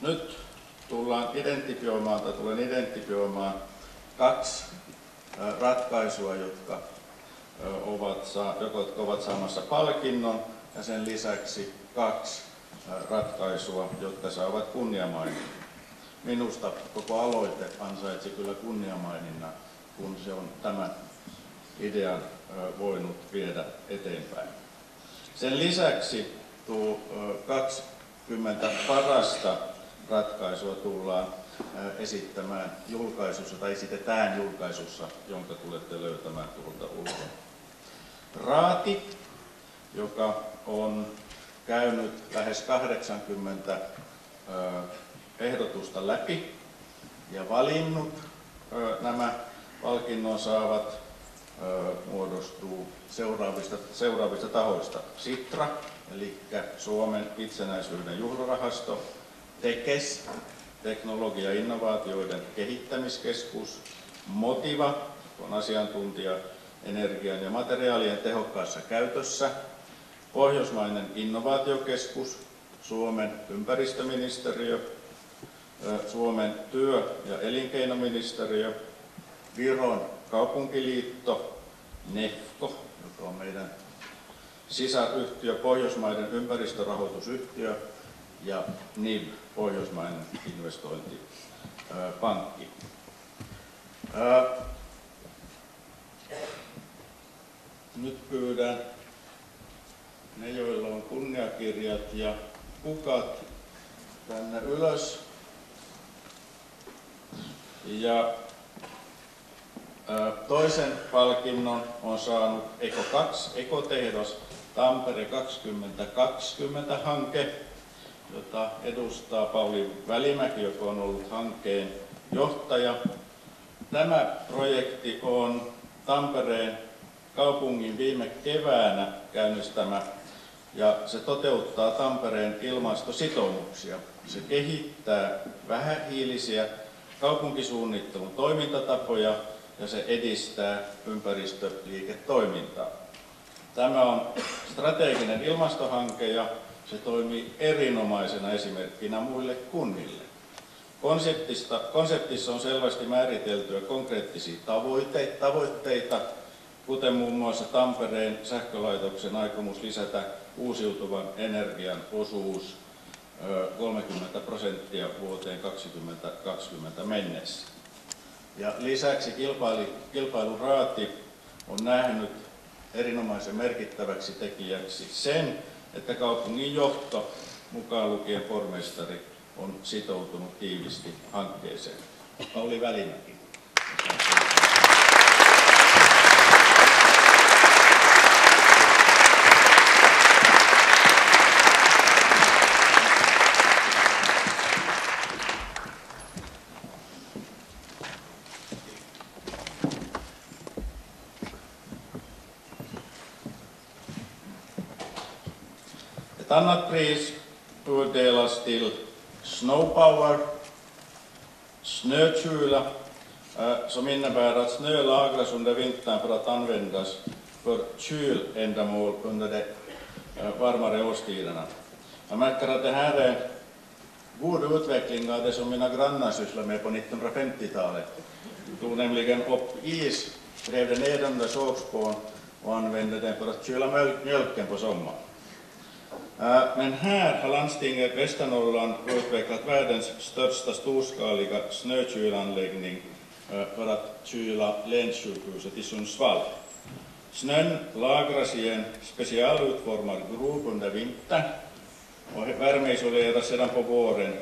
Nyt tulen identifioimaan kaksi ratkaisua, jotka ovat saamassa palkinnon, ja sen lisäksi kaksi ratkaisua, jotka saavat kunniamaininnan. Minusta koko aloite ansaitsi kyllä kunniamaininnan, kun se on tämän idean voinut viedä eteenpäin. Sen lisäksi 20 parasta ratkaisua tullaan esittämään julkaisussa, tai esitetään julkaisussa, jonka tulette löytämään tuolta ulkoa. Raati, joka on käynyt lähes 80 ehdotusta läpi ja valinnut nämä palkinnon saavat, muodostuu seuraavista tahoista. Sitra, eli Suomen itsenäisyyden juhlarahasto, TEKES, teknologia- ja innovaatioiden kehittämiskeskus, Motiva, on asiantuntija energian ja materiaalien tehokkaassa käytössä, Pohjoismainen innovaatiokeskus, Suomen ympäristöministeriö, Suomen työ- ja elinkeinoministeriö, Viron kaupunkiliitto, NEFCO, joka on meidän sisaryhtiö, Pohjoismaiden ympäristörahoitusyhtiö, ja NIB, Pohjoismainen investointipankki. Nyt pyydän ne, joilla on kunniakirjat ja pukat, tänne ylös. Ja toisen palkinnon on saanut Eko2, ekotehdas Tampere 2020-hanke, jota edustaa Pauli Välimäki, joka on ollut hankkeen johtaja. Tämä projekti on Tampereen kaupungin viime keväänä käynnistämä, ja se toteuttaa Tampereen ilmastositoumuksia. Se kehittää vähähiilisiä kaupunkisuunnittelun toimintatapoja ja se edistää ympäristöliiketoimintaa. Tämä on strateginen ilmastohanke ja se toimii erinomaisena esimerkkinä muille kunnille. Konseptissa on selvästi määriteltyä konkreettisia tavoitteita, kuten muun muassa Tampereen sähkölaitoksen aikomus lisätä uusiutuvan energian osuus 30% vuoteen 2020 mennessä. Ja lisäksi kilpailuraati on nähnyt erinomaisen merkittäväksi tekijäksi sen, että kaupungin johto, mukaan lukien pormestari, on sitoutunut tiivisti hankkeeseen. Pauli Välimäki. Ett annat pris utdelas till Snowpower, snökyla, som innebär att snö lagras under vintern för att användas för kyländamål under de varmare årstiderna. Jag märker att det här är en god utveckling av det som mina grannar sysslade med på 1950-talet. De tog nämligen upp is, drev det ner under sågspån och använde den för att kyla mjölken på sommaren. Men här har landstinget Västernorrland utvecklat världens största storskaliga snökylanläggning för att kyla länssjukhuset i Sundsvall. Snön lagras i en specialutformad grop under vintern och värmeisoleras sedan på våren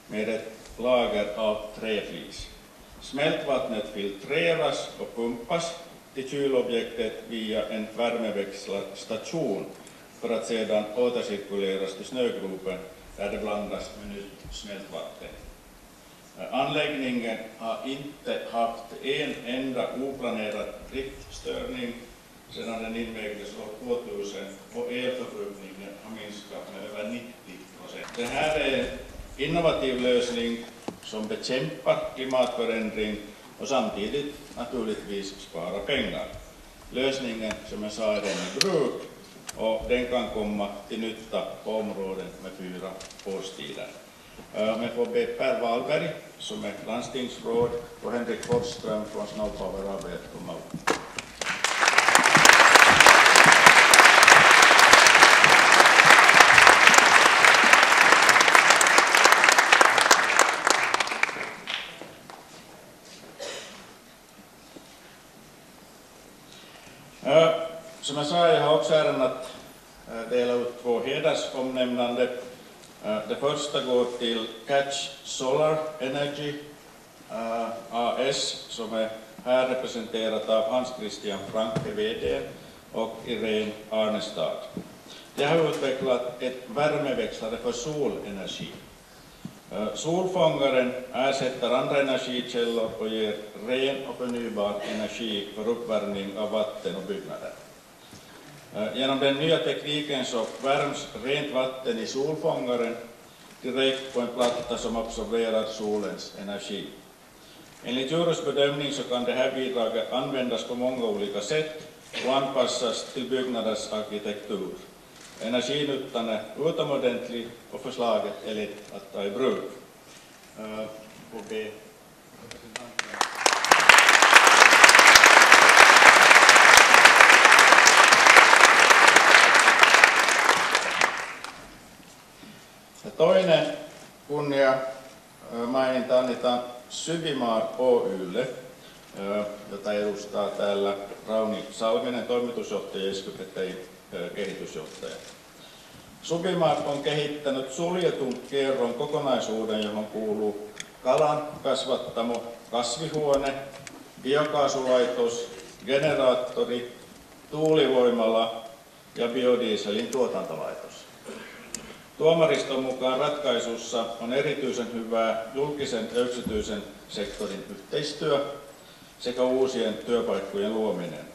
med ett lager av träflis. Smältvattnet filtreras och pumpas till kylobjektet via en värmeväxlarstation för att sedan återcirkuleras till snögropen där det blandas med nytt smältvatten. Anläggningen har inte haft en enda oplanerad driftstörning sedan den invigdes år 2000 och elförbrukningen har minskat med över 90%. Det här är en innovativ lösning som bekämpar klimatförändring och samtidigt naturligtvis sparar pengar. Lösningen, som jag sa, är den i bruk och den kan komma till nytta på områden med 4 årstider. Men får be Per Wahlberg, som är landstingsråd, och Henrik Forsström från Snowpower AB komma upp. Som jag sa, jag har också äran att dela ut 2 hedersomnämnande. Det första går till Catch Solar Energy AS, som är här representerat av Hans Christian Franke, VD, och Irene Arnestad. De har utvecklat ett värmeväxlare för solenergi. Solfångaren ersätter andra energikällor och ger ren och förnybar energi för uppvärmning av vatten och byggnader. Genom den nya tekniken så värms rent vatten i solfångaren direkt på en platta som absorberar solens energi. Enligt Jurys bedömning så kan det här bidraget användas på många olika sätt och anpassas till byggnaders arkitektur. Energinyttan är utomordentlig och förslaget är lätt att ta i bruk. Toinen kunnia maininta annetaan Syvimar Oy:lle, jota edustaa täällä Rauni Salminen, toimitusjohtaja, ja Esky Petteri, kehitysjohtaja. Syvimar on kehittänyt suljetun kierron kokonaisuuden, johon kuuluu kalan kasvattamo, kasvihuone, biokaasulaitos, generaattori, tuulivoimala ja biodieselin tuotantolaitos. Tuomariston mukaan ratkaisussa on erityisen hyvää julkisen ja yksityisen sektorin yhteistyö sekä uusien työpaikkojen luominen.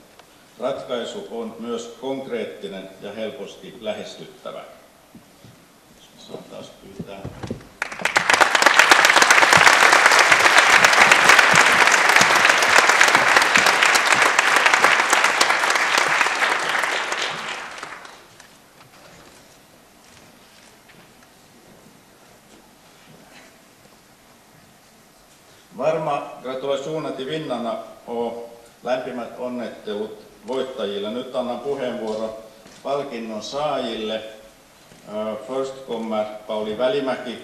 Ratkaisu on myös konkreettinen ja helposti lähestyttävä. Saan taas pyytää. Varma gratulationer till vinnarna och lämpimät onnettelut voittajille. Nyt annan puheenvuoron palkinnon saajille. Först kommer Pauli Välimäki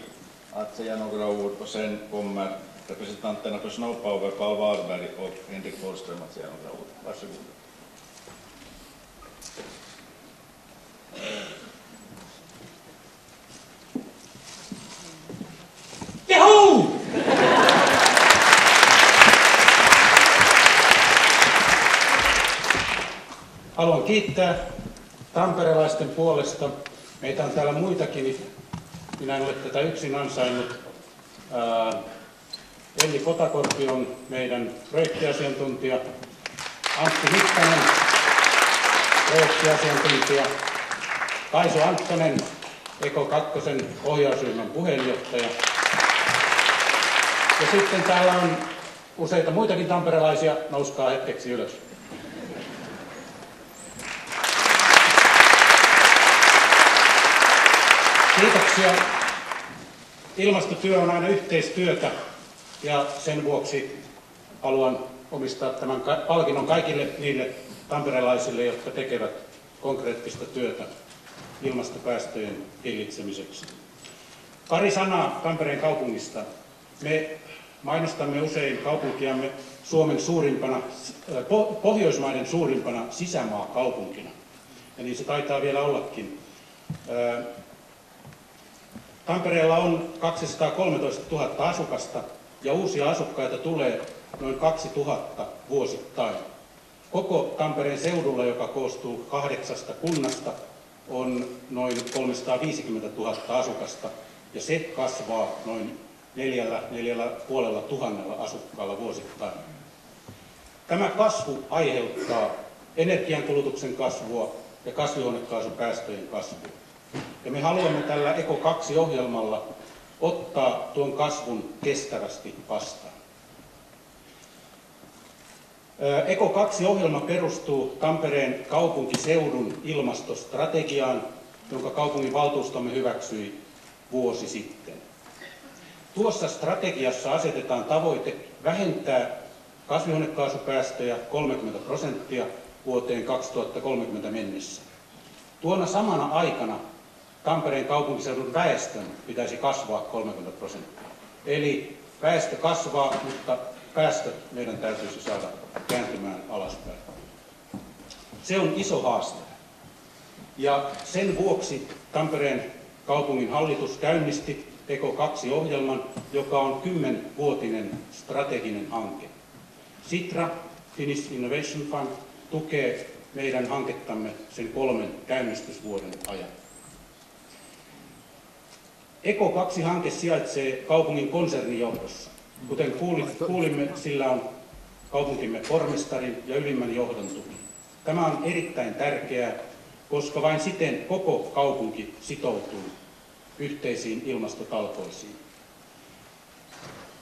att säga några ord och sen kommer representanterna för Snowpower, Paul Wahlberg och Henrik Forsström att säga några ord. Varsågod. Juhu! Haluan kiittää tamperelaisten puolesta. Meitä on täällä muitakin. Minä en ole tätä yksin ansainnut. Elli Kotakorpi on meidän projektiasiantuntija. Antti Mittanen, projektiasiantuntija. Kaisu Anttonen, Eko Kakkosen ohjausryhmän puheenjohtaja. Ja sitten täällä on useita muitakin tamperelaisia. Nouskaa hetkeksi ylös. Kiitoksia. Ilmastotyö on aina yhteistyötä ja sen vuoksi haluan omistaa tämän palkinnon kaikille niille tamperelaisille, jotka tekevät konkreettista työtä ilmastopäästöjen hillitsemiseksi. Pari sanaa Tampereen kaupungista. Me mainostamme usein kaupunkiamme Suomen suurimpana, Pohjoismaiden suurimpana sisämaakaupunkina. Ja niin se taitaa vielä ollakin. Tampereella on 213 000 asukasta ja uusia asukkaita tulee noin 2000 vuosittain. Koko Tampereen seudulla, joka koostuu 8 kunnasta, on noin 350 000 asukasta ja se kasvaa noin 4 500 asukkaalla vuosittain. Tämä kasvu aiheuttaa energiankulutuksen kasvua ja kasvihuonekaasupäästöjen kasvua. Ja me haluamme tällä Eko 2-ohjelmalla ottaa tuon kasvun kestävästi vastaan. Eko 2-ohjelma perustuu Tampereen kaupunkiseudun ilmastostrategiaan, jonka kaupungin valtuustomme hyväksyi vuosi sitten. Tuossa strategiassa asetetaan tavoite vähentää kasvihuonekaasupäästöjä 30% vuoteen 2030 mennessä. Tuona samana aikana Tampereen kaupunkiseudun väestön pitäisi kasvaa 30%. Eli väestö kasvaa, mutta päästöt meidän täytyisi saada kääntymään alaspäin. Se on iso haaste. Ja sen vuoksi Tampereen kaupungin hallitus käynnisti Eco 2-ohjelman, joka on 10-vuotinen strateginen hanke. Sitra, Finnish Innovation Fund, tukee meidän hankettamme sen 3 käynnistysvuoden ajan. Eco 2-hanke sijaitsee kaupungin konsernijohdossa. Kuten kuulimme, sillä on kaupunkimme pormestarin ja ylimmän johdon tuki. Tämä on erittäin tärkeää, koska vain siten koko kaupunki sitoutuu yhteisiin ilmastotalkoisiin.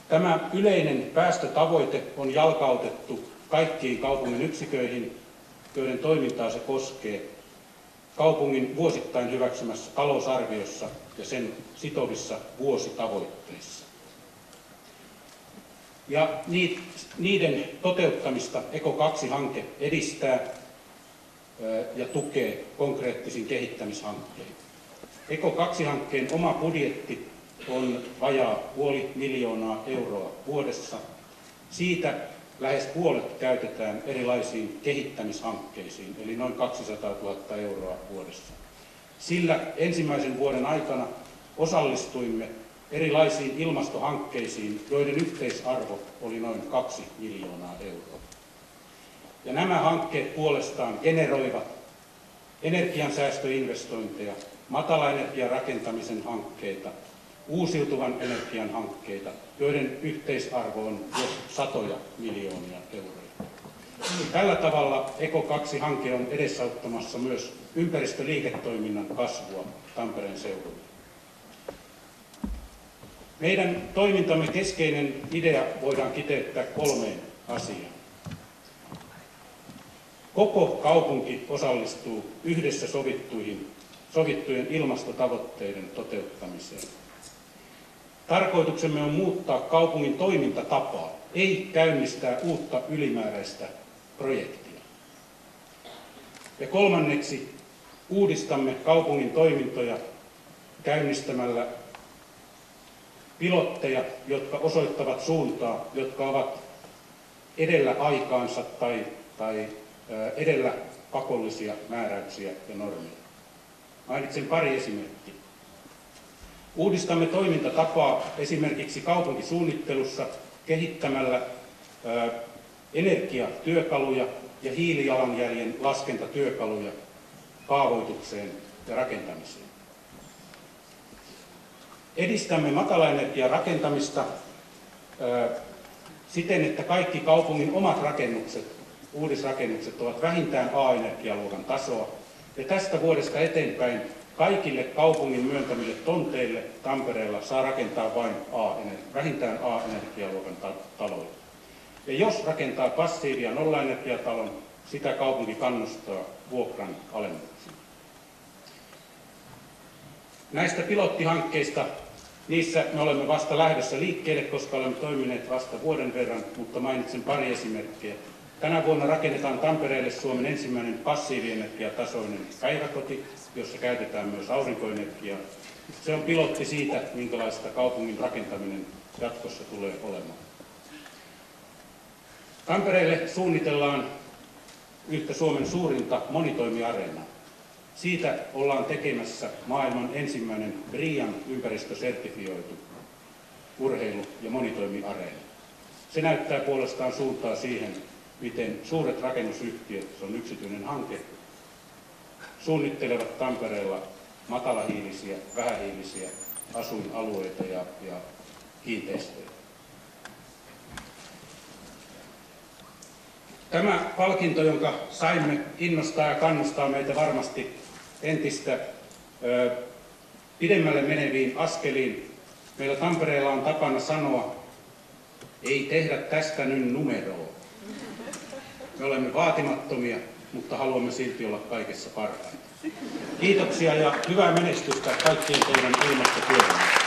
Tämä yleinen päästötavoite on jalkautettu kaikkiin kaupungin yksiköihin, joiden toimintaa se koskee, kaupungin vuosittain hyväksymässä talousarviossa ja sen sitovissa vuositavoitteissa. Ja niiden toteuttamista Eco 2-hanke edistää ja tukee konkreettisin kehittämishankkein. Eco 2-hankkeen oma budjetti on vajaa 500 000 euroa vuodessa. Siitä lähes puolet käytetään erilaisiin kehittämishankkeisiin, eli noin 200 000 euroa vuodessa. Sillä ensimmäisen vuoden aikana osallistuimme erilaisiin ilmastohankkeisiin, joiden yhteisarvo oli noin 2 miljoonaa euroa. Ja nämä hankkeet puolestaan generoivat energiansäästöinvestointeja, matalaenergiarakentamisen hankkeita, uusiutuvan energian hankkeita, joiden yhteisarvo on jo satoja miljoonia euroja. Tällä tavalla Eco 2-hanke on edesauttamassa myös ympäristöliiketoiminnan kasvua Tampereen seudulla. Meidän toimintamme keskeinen idea voidaan kiteyttää 3 asiaan. Koko kaupunki osallistuu yhdessä sovittujen ilmastotavoitteiden toteuttamiseen. Tarkoituksemme on muuttaa kaupungin toimintatapaa, ei käynnistää uutta ylimääräistä projektia. Ja 3. uudistamme kaupungin toimintoja käynnistämällä pilotteja, jotka osoittavat suuntaa, jotka ovat edellä aikaansa tai edellä pakollisia määräyksiä ja normeja. Mainitsen pari esimerkkiä. Uudistamme toimintatapaa esimerkiksi kaupunkisuunnittelussa kehittämällä energiatyökaluja ja hiilijalanjäljen laskentatyökaluja kaavoitukseen ja rakentamiseen. Edistämme matalaenergiarakentamista siten, että kaikki kaupungin omat rakennukset, uudisrakennukset ovat vähintään A-energialuokan tasoa. Ja tästä vuodesta eteenpäin kaikille kaupungin myöntämille tonteille Tampereella saa rakentaa vain vähintään A-energialuokan taloja. Ja jos rakentaa passiivia nollaenergiatalon, sitä kaupunki kannustaa vuokran alennuksiin. Näistä pilottihankkeista, niissä me olemme vasta lähdössä liikkeelle, koska olemme toimineet vasta vuoden verran, mutta mainitsen pari esimerkkiä. Tänä vuonna rakennetaan Tampereelle Suomen ensimmäinen passiivienergiatasoinen päiväkoti, jossa käytetään myös aurinkoenergiaa. Se on pilotti siitä, minkälaista kaupungin rakentaminen jatkossa tulee olemaan. Tampereelle suunnitellaan yhtä Suomen suurinta monitoimiareenaa. Siitä ollaan tekemässä maailman ensimmäinen BRIAN ympäristösertifioitu urheilu- ja monitoimiareena. Se näyttää puolestaan suuntaa siihen, miten suuret rakennusyhtiöt, se on yksityinen hanke, suunnittelevat Tampereella matalahiilisiä, vähähiilisiä asuinalueita ja kiinteistöjä. Tämä palkinto, jonka saimme, innostaa ja kannustaa meitä varmasti entistä pidemmälle meneviin askeliin. Meillä Tampereella on tapana sanoa, ei tehdä tästä nyt numeroa. Me olemme vaatimattomia, mutta haluamme silti olla kaikessa parhaita. Kiitoksia ja hyvää menestystä kaikkien teidän ilmastotyöhön.